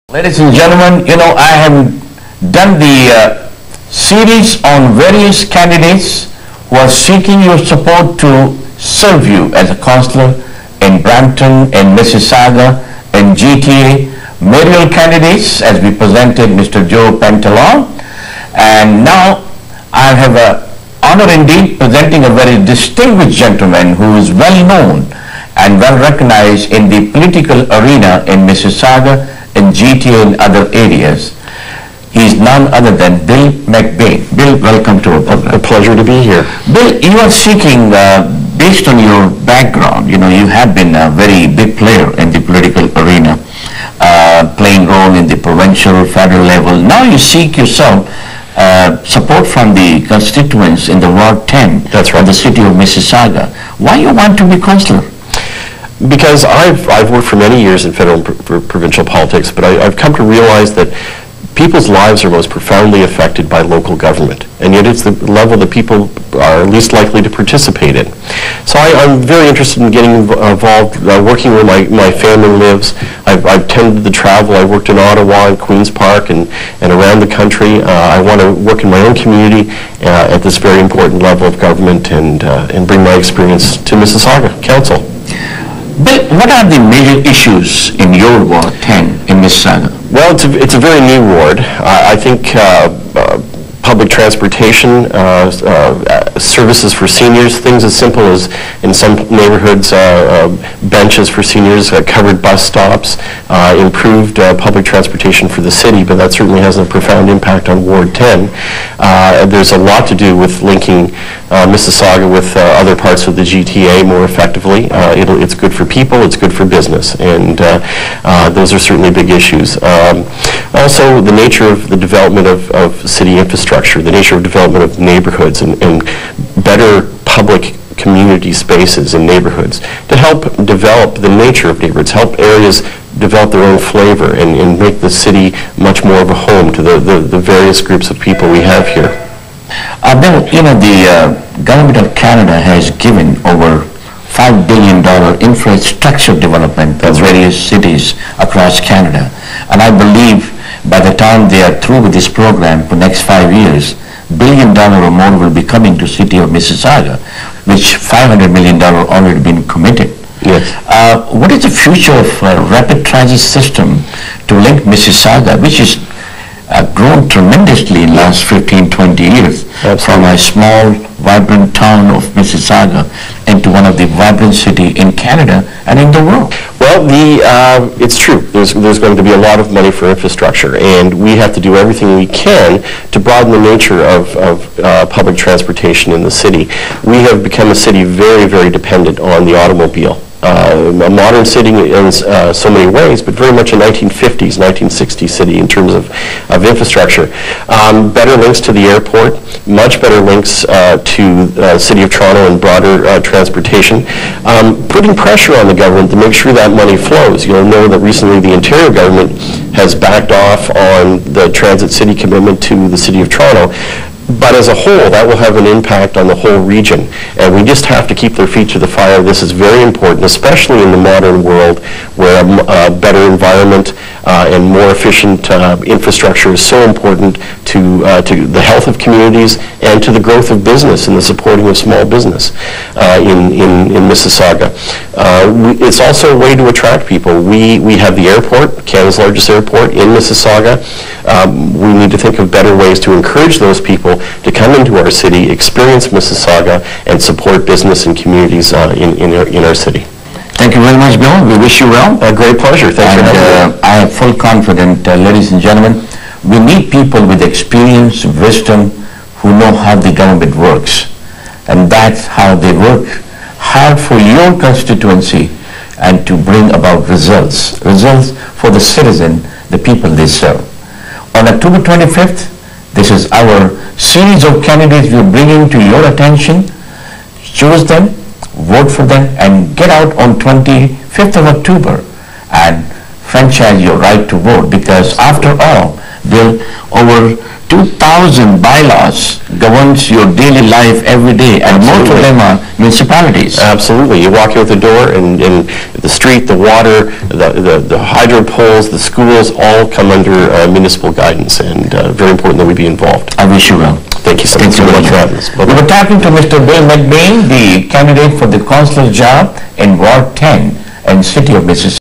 Ladies and gentlemen, I have done the series on various candidates who are seeking your support to serve you as a councillor in Brampton, in Mississauga, in GTA, mayoral candidates as we presented Mr. Joe Pentalon. And now I have an honor indeed presenting a very distinguished gentleman who is well known and well recognized in the political arena in Mississauga, in GTA and other areas. He is none other than Bill McBain. Bill, welcome to our program. A pleasure to be here. Bill, you are seeking, based on your background, you have been a very big player in the political arena, playing role in the provincial, federal level. Now you seek yourself support from the constituents in the Ward 10. That's right. Of the city of Mississauga. Why you want to be councillor? Because I've worked for many years in federal and provincial politics, but I've come to realize that people's lives are most profoundly affected by local government, and yet it's the level that people are least likely to participate in. So I'm very interested in getting involved, working where my family lives. I've tended to travel. I worked in Ottawa and Queen's Park and around the country. I want to work in my own community at this very important level of government and bring my experience to Mississauga Council. Bill, what are the major issues in your Ward 10 in Mississauga? Well, it's a very new ward. I think public transportation, services for seniors, things as simple as in some neighborhoods, benches for seniors, covered bus stops, improved public transportation for the city, but that certainly has a profound impact on Ward 10. There's a lot to do with linking Mississauga with other parts of the GTA more effectively. It's good for people, it's good for business, and those are certainly big issues. Also, the nature of the development of city infrastructure, the nature of development of neighborhoods and better public community spaces in neighborhoods to help develop the nature of neighborhoods, help areas develop their own flavor and make the city much more of a home to the various groups of people we have here. Bill, the Government of Canada has given over $5 billion infrastructure development to various cities across Canada. And I believe by the time they are through with this program for the next 5 years, $1 billion or more will be coming to city of Mississauga, which $500 million already been committed. Yes. What is the future of rapid transit system to link Mississauga, which is grown tremendously in the last 15-20 years, Absolutely. From a small, vibrant town of Mississauga into one of the vibrant city in Canada and in the world? Well, it's true. There's going to be a lot of money for infrastructure, and we have to do everything we can to broaden the nature of public transportation in the city. We have become a city very, very dependent on the automobile. A modern city in so many ways, but very much a 1950s, 1960s city in terms of infrastructure. Better links to the airport, much better links to the City of Toronto and broader transportation. Putting pressure on the government to make sure that money flows. You'll know that recently the Ontario government has backed off on the Transit City commitment to the City of Toronto. But as a whole, that will have an impact on the whole region. And we just have to keep their feet to the fire. This is very important, especially in the modern world where a better environment and more efficient infrastructure is so important to the health of communities and to the growth of business and the supporting of small business in Mississauga. It's also a way to attract people. We have the airport, Canada's largest airport in Mississauga. We need to think of better ways to encourage those people to come into our city, experience Mississauga, and support business and communities in our city. Thank you very much, Bill. We wish you well. A great pleasure. Thanks for having me. I am full confident, ladies and gentlemen, we need people with experience, wisdom, who know how the government works. And that's how they work hard for your constituency and to bring about results for the citizen, the people they serve. On October 25th, this is our series of candidates we're bringing to your attention. Choose them, vote for them, and get out on 25th of October and franchise your right to vote, because after all, Bill, over 2,000 bylaws governs your daily life every day, and most of them are municipalities. Absolutely. You walk out the door and the street, the water, the hydro poles, the schools all come under municipal guidance, and very important that we be involved. I wish you well. Thank you so much for having us. We were talking to Mr. Bill McBain, the candidate for the councillor job in Ward 10 and City of Mississauga.